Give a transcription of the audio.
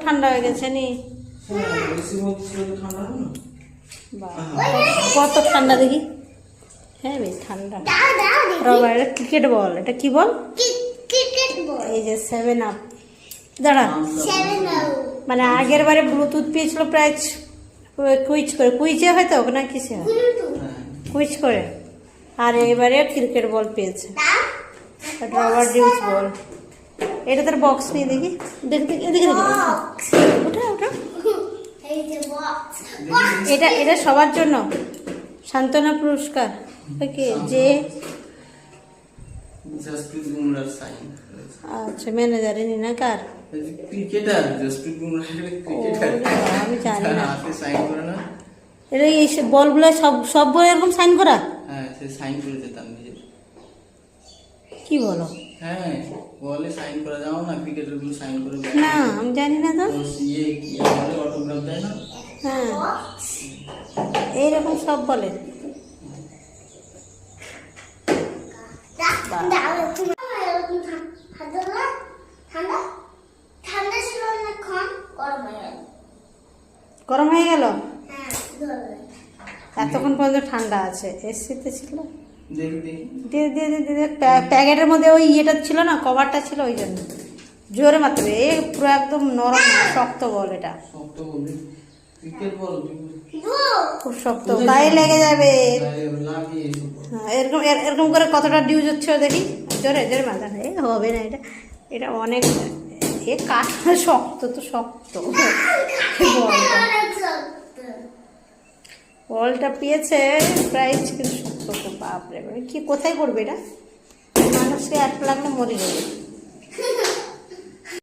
ঠান্ডা হয়ে গেছে নি? কত ঠান্ডা দেখি। হ্যাঁ বেশ ঠান্ডা। রবার এটা ক্রিকেট বল। এটা কি বল? এই যে 7 আপ। দাঁড়া, মানে আগের বারে ব্লুটুথ পেয়েছিল প্রায় কুইজ করে, কুইজে হয়তো না কিসে কুইজ করে, আর এবারে ক্রিকেট বল পেয়েছে। রবার ডিউস বল। এটা তার বক্স নিয়ে দেখি, দেখি দেখি ওটা ওটা এটা এটা সবার জন্য সান্ত্বনা পুরস্কার। ওকে যে আচ্ছা ম্যানেজারে নি না কার ক্রিকেটার জসপ্রীত বুমরাহ ক্রিকেটার আমি জানি না সাইন করে না। এটা এই বলগুলো সব সব বলে এরকম সাইন করা? হ্যাঁ সে সাইন করে দিতাম নিজে। কি বলো? হ্যাঁ বলে সাইন করা যাও না, ক্রিকেটার গুলো সাইন করে না আমি জানি না তো। ইয়ে বলে অটোগ্রাফ দেয় না। হ্যাঁ এইরকম সব বলে। গরম হয়ে গেল? এতক্ষণ পর্যন্ত ঠান্ডা আছে, এসিতে ছিল। প্যাকেটের মধ্যে ওই ইয়েটা ছিল না, কভারটা ছিল, ওই জন্য জোরে মাত্র। এ পুরো একদম নরম শক্ত বল, এটা খুব শক্ত, গায়ে লেগে যাবে। এরকম এরকম করে কতটা ডিউজ হচ্ছে দেখি, জোরে জোরে মাথা। হবে না এটা, এটা অনেক এ কাঠটা শক্ত তো শক্ত। বলটা পেয়েছে প্রাইজ কিন্তু শক্ত খুব, বাপরে কি কোথায় করবে এটা? মানুষকে এক লাগলে মরে যাবে।